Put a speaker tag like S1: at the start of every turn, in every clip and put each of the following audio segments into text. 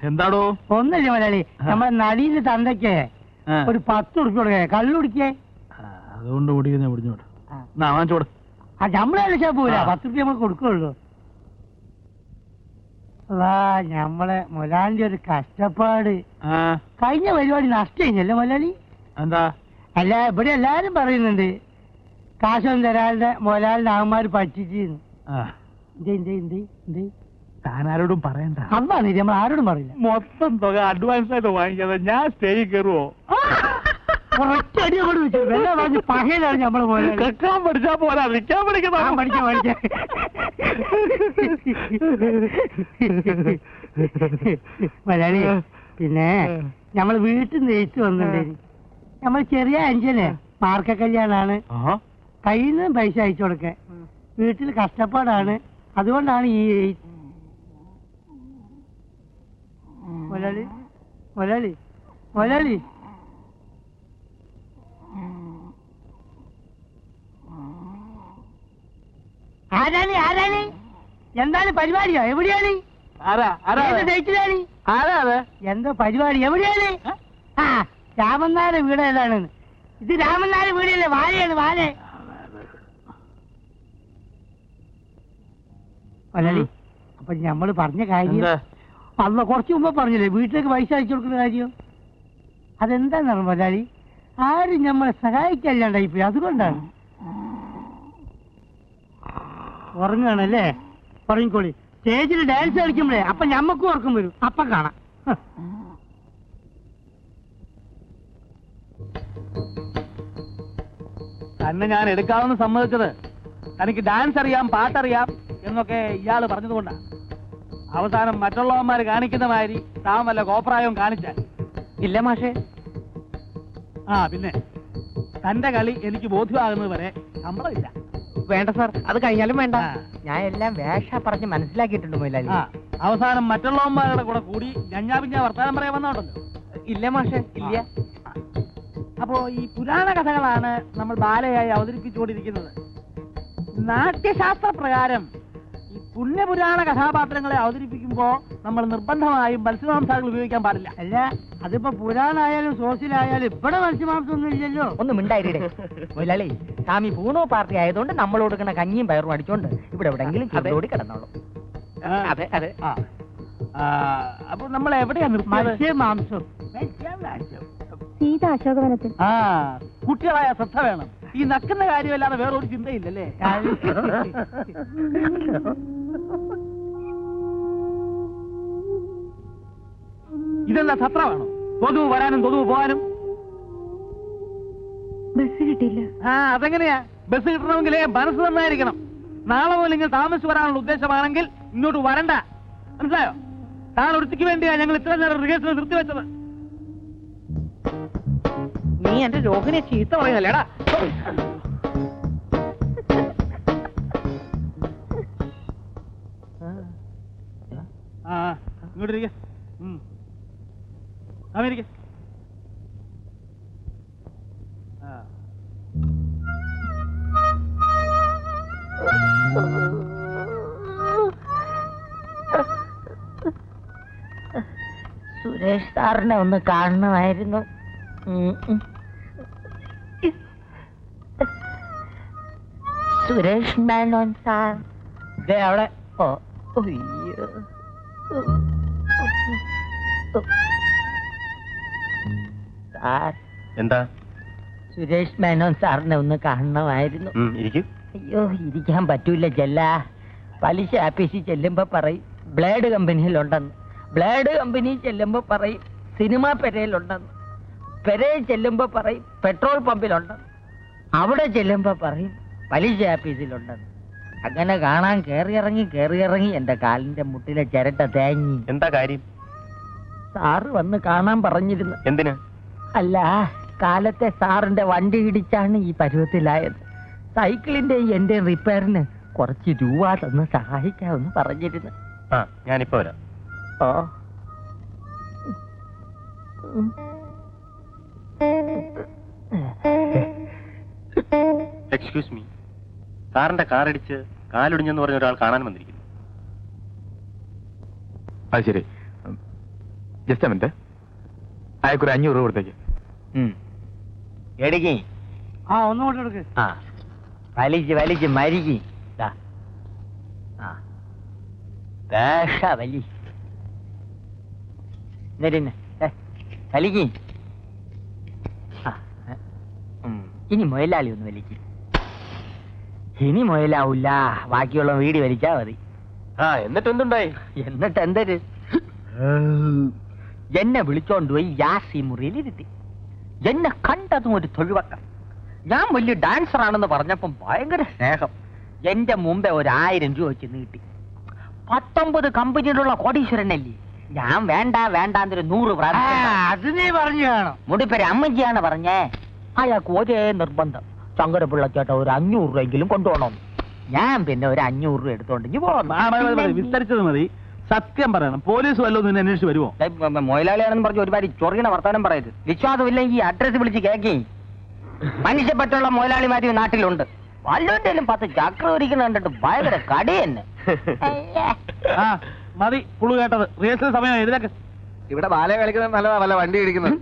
S1: എന്താടോ?
S2: ഒന്നല്ലേ മുതലാളി, നമ്മളെ നടിയില് തന്തയ്ക്ക് ഒരു 10 ഉറുപ്പ്യ കൊടുക്കേ, കള്ളു കുടിക്കേ.
S1: അതുകൊണ്ട് ഓടിക്കുന്നേ പിടിച്ചോട്ട് വാങ്ങിച്ചോട്.
S2: നമ്മളെ കളിച്ചാ പോരാ, 10 ഉറുപ്പ്യ നമുക്ക് കൊടുക്കുള്ളൂ. ഞമ്മളെ മുതലാളിന്റെ ഒരു കഷ്ടപ്പാട്. കഴിഞ്ഞ പരിപാടി നഷ്ടല്ലേ മുതലാളി?
S1: എന്താ?
S2: അല്ല, ഇവിടെ എല്ലാരും പറയുന്നുണ്ട് കാശൊന്നും തരാളുടെ മുതലാളിന്റെ ആകന്മാര് പറ്റിച്ചിരുന്നു.
S1: താനാരോടും പറയണ്ട.
S2: അതാണ് നമ്മൾ ആരോടും പറയില്ല.
S1: മൊത്തം തുക അഡ്വാൻസ് ആയിട്ട് വാങ്ങിക്കാതെ ഞാൻ സ്റ്റേജിൽ കയറുവോ?
S2: ഒറ്റടി അങ്ങോട്ട് വെച്ചു. വെള്ളം പറഞ്ഞ് പകയിലാണ് നമ്മള് മുതലാളി.
S1: കേൾക്കാൻ പഠിച്ചാ പോരാ, നിൽക്കാൻ പഠിക്കാം.
S2: മുതലാളി, പിന്നെ നമ്മള് വീട്ടിൽ നിന്ന് ജയിച്ചു വന്നിട്ടുണ്ടായിരുന്നു. നമ്മൾ ചെറിയ അഞ്ചന് മാർക്ക കല്യാണാണ്. കയ്യിൽ നിന്നും പൈസ അയച്ചു കൊടുക്ക. വീട്ടിൽ കഷ്ടപ്പാടാണ്, അതുകൊണ്ടാണ് ഈ മുതലാളി മുതലാളി മുതലാളി ആരാണി ആരാണി? എന്താണ് പരിപാടിയോ? എവിടെയാണ്? എന്തോ പരിപാടി? എവിടെയാണ്? ആ, രാമനാഥ വീട് ഏതാണ്? ഇത് രാമനാഥ വീടല്ലേ? വാഴയാണ്, വാഴ. മുതലാളി, അപ്പൊ ഞമ്മള് പറഞ്ഞ കാര്യം അന്ന് കുറച്ചു മുമ്പ് പറഞ്ഞില്ലേ, വീട്ടിലേക്ക് പൈസ അയച്ചു കൊടുക്കുന്ന കാര്യം. അതെന്താന്ന് മുതലാളി, ആരും നമ്മളെ സഹായിക്കല്ലാണ്ടായിപ്പോയി, അതുകൊണ്ടാണ്. ഉറങ്ങാണല്ലേ? ഉറങ്ങിക്കോളി. സ്റ്റേജിൽ ഡാൻസ് കളിക്കുമ്പോഴേ അപ്പൊ ഞമ്മക്കും ഉറക്കം വരും, അപ്പൊ കാണാം.
S1: തന്നെ ഞാൻ എടുക്കാമെന്ന് സമ്മതിച്ചത് തനിക്ക് ഡാൻസ് അറിയാം, പാട്ടറിയാം എന്നൊക്കെ ഇയാള് പറഞ്ഞതുകൊണ്ടാണ്. അവസാനം മറ്റുള്ളവന്മാര് കാണിക്കുന്ന മാതിരി താൻ വല്ല കോപ്രായവും കാണിച്ചാൽ
S3: ഇല്ല മാഷേ.
S1: പിന്നെ തന്റെ കളി എനിക്ക് ബോധ്യമാകുന്നത് വരെ ശമ്പളമില്ല.
S3: വേണ്ട സാർ, അത് കഴിഞ്ഞാലും വേണ്ട. ഞാൻ എല്ലാം വേഷ പറഞ്ഞ് മനസ്സിലാക്കിയിട്ടുണ്ട് മുതലാളി.
S1: അവസാനം മറ്റുള്ളവന്മാരുടെ കൂടെ കൂടി ഞഞ്ഞാ വർത്താനം പറയാൻ വന്നോണ്ടല്ലോ.
S3: ഇല്ല മാഷേ, ഇല്ല.
S1: അപ്പോ ഈ പുരാണ കഥകളാണ് നമ്മൾ ബാലയായി അവതരിപ്പിച്ചുകൊണ്ടിരിക്കുന്നത്. നാട്യശാസ്ത്ര പ്രകാരം ഈ പുണ്യപുരാണ കഥാപാത്രങ്ങളെ അവതരിപ്പിക്കുമ്പോ നമ്മൾ നിർബന്ധമായും മത്സ്യമാംസാദികൾ ഉപയോഗിക്കാൻ പാടില്ല.
S2: അല്ല, അതിപ്പോ പുരാണായാലും സോസിലായാലും ഇവിടെ മത്സ്യമാംസം ഒന്നും ഇല്ലല്ലോ.
S3: ഒന്നും മിണ്ടായിരേ മുതലാളി. സ്വാമി പൂണോ പാർട്ടി ആയതുകൊണ്ട് നമ്മൾ കൊടുക്കുന്ന കഞ്ഞിയും പയറും അടിച്ചോണ്ട് ഇവിടെ എവിടെയെങ്കിലും കഥയോടി കിടന്നോളൂ.
S1: അതെ അതെ. അപ്പൊ നമ്മൾ എവിടെയാ
S2: മത്സ്യമാംസം?
S4: സീത അശോകവനത്തിൽ.
S1: കുട്ടികളായ ശ്രദ്ധ വേണം. ഈ നക്കുന്ന കാര്യമല്ലാതെ വേറൊരു ചിന്തയില്ലല്ലേ? ഇതെന്താ സത്രമാണോ? തൊതുവ് വരാനും തൊതുവ് പോകാനും
S4: ബസ് കിട്ടിയില്ല.
S1: അതെങ്ങനെയാ? ബസ് കിട്ടണമെങ്കിലേ മനസ്സ് നന്നായിരിക്കണം. നാളെ പോലും നിങ്ങൾ താമസിച്ച് വരാനുള്ള ഉദ്ദേശമാണെങ്കിൽ ഇങ്ങോട്ട് വരണ്ട, മനസ്സിലായോ? താൻ ഒരുത്തിക്ക് വേണ്ടിയാ ഞങ്ങൾ ഇത്ര നേരം റിഹേഴ്സൽ നിർത്തിവെച്ചത്.
S3: നീ എന്റെ രോഹിനെ ചീത്ത പറയുന്നല്ലേടാ.
S1: ഇങ്ങോട്ടിരിക്ക. അമേരിക്ക.
S3: സുരേഷ് സാറിനെ ഒന്ന് കാണണമായിരുന്നു. സുരേഷ് മേനോൻ സാർ അവിടെ. സാർ
S5: എന്താ?
S3: സുരേഷ് മേനോൻ സാറിനെ ഒന്ന് കാണണമായിരുന്നു. അയ്യോ, ഇരിക്കാൻ പറ്റൂല ചെല്ല. പലിശ ആപ്പീസിൽ ചെല്ലുമ്പോ പറയും ബ്ലേഡ് കമ്പനിയിലുണ്ടെന്ന്. ബ്ലേഡ് കമ്പനി ചെല്ലുമ്പോ പറയും സിനിമാ പെരയിലുണ്ടെന്ന്. പെരയിൽ ചെല്ലുമ്പോ പറയും പെട്രോൾ പമ്പിലുണ്ടെന്ന്. അവിടെ ചെല്ലുമ്പോ പറയും പലിശ ആപ്പീസിലുണ്ടെന്ന്. അങ്ങനെ കാണാൻ കേറിയിറങ്ങി എന്റെ കാലിന്റെ മുട്ടിലെ ചിരട്ട തേങ്ങി.
S5: എന്താ കാര്യം?
S3: സാറ് വന്ന് കാണാൻ പറഞ്ഞിരുന്നു.
S5: എന്തിനാ?
S3: അല്ല, കാലത്തെ സാറിന്റെ വണ്ടി ഇടിച്ചാണ് ഈ പരുവത്തിലായത്. സൈക്കിളിന്റെ എന്റെ റിപ്പയറിന് കുറച്ച് രൂപ തന്ന് സഹായിക്കാമെന്ന് പറഞ്ഞിരുന്നു.
S5: ഞാനിപ്പോ വരാം. എക്സ്ക്യൂസ് മീ, സാറിന്റെ കാറടിച്ച് കാലൊടിഞ്ഞെന്ന് പറഞ്ഞ ഒരാൾ കാണാൻ വന്നിരിക്കുന്നു.
S6: അത് ശരി,
S4: ജസ്റ്റ് മിനിറ്റ്, അയക്കൊരു 500 രൂപ കൊടുത്തേക്ക്.
S3: എടുക്കി.
S2: ആ ഒന്നും കൊണ്ട് കൊടുക്ക്.
S3: ആ വലിച്ച് മരിക്കി. വലി വലിക്ക്. ഇനി മുയലാളി ഒന്ന് വലിക്ക്. ഇനി മുയലാവൂല, ബാക്കിയുള്ള വീടി വലിച്ചാ മതി.
S5: എന്നിട്ട് എന്തുണ്ടായി?
S3: എന്നിട്ട് എന്തൊരു എന്നെ വിളിച്ചോണ്ട് പോയി യാസി മുറിയിൽ ഇരുത്തി. എന്നെ കണ്ടതും ഒരു തൊഴിവക്കം. ഞാൻ വലിയ ഡാൻസർ ആണെന്ന് പറഞ്ഞപ്പം ഭയങ്കര സ്നേഹം. എന്റെ മുമ്പേ 1000 രൂപ വെച്ച് നീട്ടി. 19 കമ്പനിയിലുള്ള കോടീശ്വരനല്ലേ. ഞാൻ വേണ്ട വേണ്ടാന്നൊരു 100 പ്രാവശ്യം
S2: അത് നീ പറഞ്ഞു കാണും.
S3: മുടിപ്പേര് അമ്മജിയാണ് പറഞ്ഞേ. അയാൾക്ക് ഒരേ നിർബന്ധം, ശങ്കരപിള്ളച്ചേട്ട ഒരു 500 രൂപയെങ്കിലും കൊണ്ടുപോകണം. ഞാൻ പിന്നെ ഒരു 500 രൂപ എടുത്തോണ്ടെങ്കിൽ പോകണം.
S1: വിസ്തരിച്ചത് മതി. സത്യം പറയണം, പോലീസ് വല്ലതും നിന്നെ അന്വേഷിച്ച് വരുമോ?
S3: മൊയിലാളിയാണെന്ന് പറഞ്ഞ് ഒരുപാട് ചൊറിയണ വർത്താനം പറയരുത്. വിശ്വാസമില്ലെങ്കിൽ അഡ്രസ് വിളിച്ച് കേക്കി. മനുഷ്യപ്പറ്റുള്ള മൊയിലാളിമാര് നാട്ടിലുണ്ട്. വല്ലവന്റെയും 10 ചക്ര ഒരിക്കലും കണ്ടിട്ട് ഭയങ്കര കടി തന്നെ.
S1: ആ മതി പുളു കേട്ടത്. റിഹേഴ്സൽ സമയം ഇതിലേക്ക്.
S5: ഇവിടെ ബാല കളിക്കുന്നത് നല്ലതാ, വല്ല വണ്ടി ഇടിക്കുന്നത്.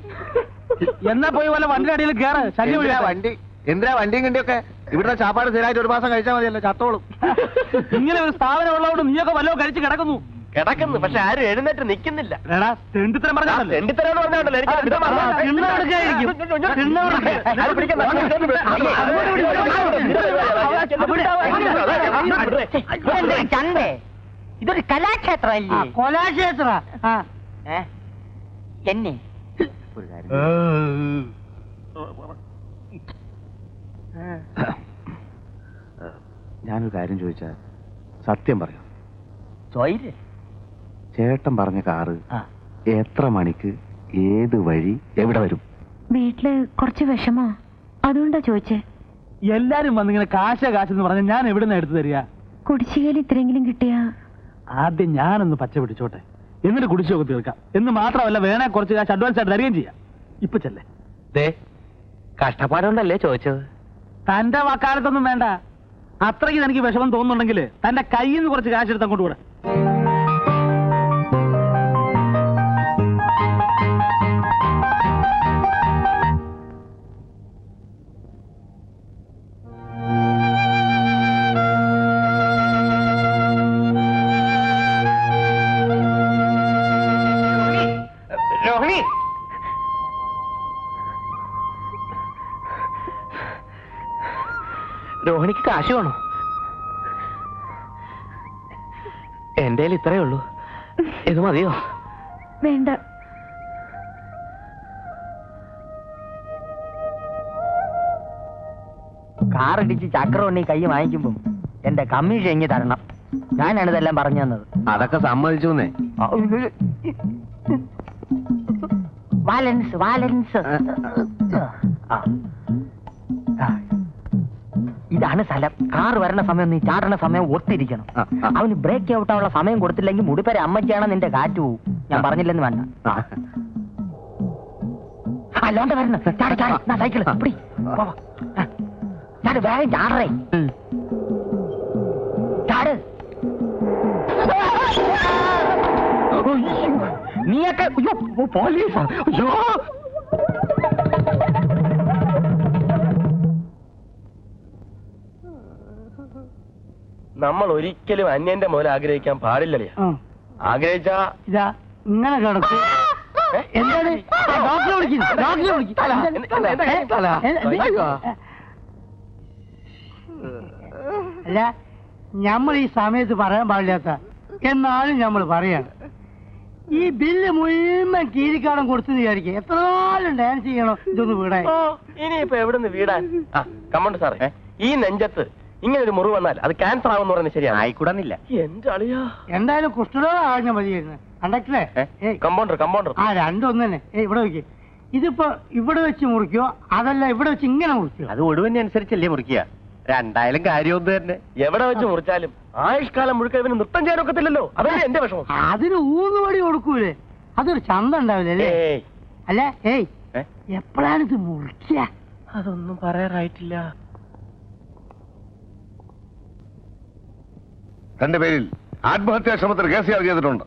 S1: എന്നാ പോയി വല്ല വണ്ടിയുടെ അടിയിൽ കയറ്. ശല്യം
S5: എന്തിനാ വണ്ടി? എന്തിനാ വണ്ടിയും കണ്ടിയൊക്കെ? ഇവിടുത്തെ ചാപ്പാട് സ്ഥിരമായിട്ട് 1 മാസം കഴിച്ചാൽ മതിയല്ലോ, ചത്തോളും.
S1: ഇങ്ങനെ ഒരു സ്ഥാപനം ഉള്ളതുകൊണ്ട് നീയൊക്കെ വല്ലതും കഴിച്ച് കിടക്കുന്നു.
S5: പക്ഷെ ആരും എഴുന്നേറ്റ് നിൽക്കുന്നില്ല.
S1: തെണ്ടിത്തരം പറഞ്ഞാണല്ലോ.
S5: തെണ്ടിത്തരം പറഞ്ഞാണ്ടല്ലോ എനിക്ക് അബദ്ധം
S3: ചന്തേ, ഇതൊരു കലാക്ഷേത്രമല്ലേ?
S2: കൊലാക്ഷേത്ര.
S3: എന്നെ
S5: ഞാനൊരു കാര്യം ചോദിച്ചാൽ സത്യം പറയാം.
S3: ചോയില്
S5: ചേട്ടൻ പറഞ്ഞ കാറ് എത്ര മണിക്ക്, ഏത് വഴി, എവിടെ വരും?
S6: വീട്ടില് കുറച്ച് വിഷമോ, അതുകൊണ്ടാ ചോദിച്ചേ.
S1: എല്ലാരും വന്നിങ്ങനെ കാശെന്ന് പറഞ്ഞ ഞാൻ എവിടുന്ന എടുത്തു തരിക?
S6: കുടിശ്ശികയിൽ ഇത്രയെങ്കിലും കിട്ടിയാ.
S1: ആദ്യം ഞാനൊന്ന് പച്ച പിടിച്ചോട്ടെ, എന്നിട്ട് കുടിശ്ശിക തീർക്കാം. എന്ന് മാത്രമല്ല, വേണേ കുറച്ച് കാശ് അഡ്വാൻസ് ആയിട്ട് തരികയും ചെയ്യാം. ഇപ്പൊ ചെല്ലേ.
S5: കഷ്ടപ്പാടുണ്ടല്ലേ ചോദിച്ചത്?
S1: തന്റെ വക്കാലത്തൊന്നും വേണ്ട. അത്രയ്ക്ക് എനിക്ക് വിഷമം തോന്നുന്നുണ്ടെങ്കിൽ തന്റെ കയ്യിൽ നിന്ന് കുറച്ച് കാശ് എടുത്ത് അങ്ങോട്ട് കൂടെ.
S5: രോഹിണി, രോഹിണിക്ക് കാശ് വേണോ? എന്റെ ഇത്രയേ ഉള്ളൂ, ഇത് മതിയോ?
S6: വേണ്ട.
S3: കാറിടിച്ച് ചക്രവണ്ണി കൈ വാങ്ങിക്കുമ്പോ എന്റെ കമ്മീഷൻ എങ്ങി തരണം. ഞാനാണ് ഇതെല്ലാം പറഞ്ഞു തന്നത്.
S5: അതൊക്കെ സമ്മതിച്ചു.
S3: വാലൻസ് വാലൻസ്. ഇതാണ് സ്ഥലം. കാറ് വരണ സമയം നീ ചാടണ സമയം ഒത്തിരിക്കണം. അവന് ബ്രേക്ക് ഔട്ടാനുള്ള സമയം കൊടുത്തില്ലെങ്കിൽ മുടിപ്പേരെ അമ്മയ്ക്കാണ് നിന്റെ കാറ്റ് പോവും. ഞാൻ പറഞ്ഞില്ലെന്ന് വേണ്ട. അല്ലാണ്ട് വരണം. സൈക്കിള് പിടി. ചാട്, വേഗം ചാടറേ. ചാട്. നീയൊക്കെ പോലീസാ? അയ്യോ,
S5: നമ്മൾ ഒരിക്കലും അന്യന്റെ മുതൽ ആഗ്രഹിക്കാൻ പാടില്ലല്ലേ? ആഗ്രഹിച്ചാ
S2: ഇതാ ഇങ്ങനെ കിടക്കും. എന്താണ് ഡോക്ടറെ വിളിക്കുന്നു? ഡോക്ടറെ വിളിക്കും. അല്ല, നമ്മൾ ഈ സമയത്ത് പറയാൻ പാടില്ലാത്ത എന്നാലും നമ്മൾ പറയാണ്. ഈ ബില്ല് മുഴുവൻ കീരിക്കാടം കൊടുത്തെന്ന് വിചാരിക്കുക. എത്ര നാളും ഡാൻസ് ചെയ്യണോ ഇതൊന്ന് വീടാൻ?
S5: ഇനിയിപ്പോ എവിടുന്ന് വീടാൻ? കമണ്ട് സാറേ, ഈ നെഞ്ചത്ത് ഇങ്ങനെ ഒരു മുറിവ് വന്നാൽ അത് ക്യാൻസർ ആവുമെന്ന് പറയുന്നത് ശരിയാണ്. ആയിക്കൂടാന്നില്ല. എന്റെ അളിയാ,
S2: എന്തായാലും കുഷ്ഠരോഗം ആകാൻ മതിയായിരുന്നു. കണ്ടക്ടറെ,
S5: കമ്പൗണ്ടർ
S2: ആ രണ്ടൊന്നു തന്നെ. ഇവിടെ നോക്കി, ഇതിപ്പോ ഇവിടെ വെച്ച് മുറിക്കോ അതല്ല ഇവിടെ വെച്ച് ഇങ്ങനെ മുറിക്കോ?
S5: അത് ഒടുവിനെ അനുസരിച്ചല്ലേ മുറിക്കുക. രണ്ടായാലും കാര്യം തന്നെ. എവിടെ വെച്ച് മുറിച്ചാലും ആയുഷ്കാലം മുഴുക്ക ഇവന് നൃത്തം ചെയ്യാൻ ഒക്കത്തില്ലല്ലോ. അതല്ലേ എന്റെ വിഷമം.
S2: അതിന് ഊന്നുപടി കൊടുക്കൂലേ? അതൊരു ചന്ത ഉണ്ടാവില്ലേ? അല്ല, എപ്പോഴാണ് ഇത് മുറിക്കുക?
S5: അതൊന്നും പറയാറായിട്ടില്ല.
S7: തന്റെ പേരിൽ ആത്മഹത്യാ ശ്രമത്തിന് കേസ് ചെയ്തിട്ടുണ്ട്.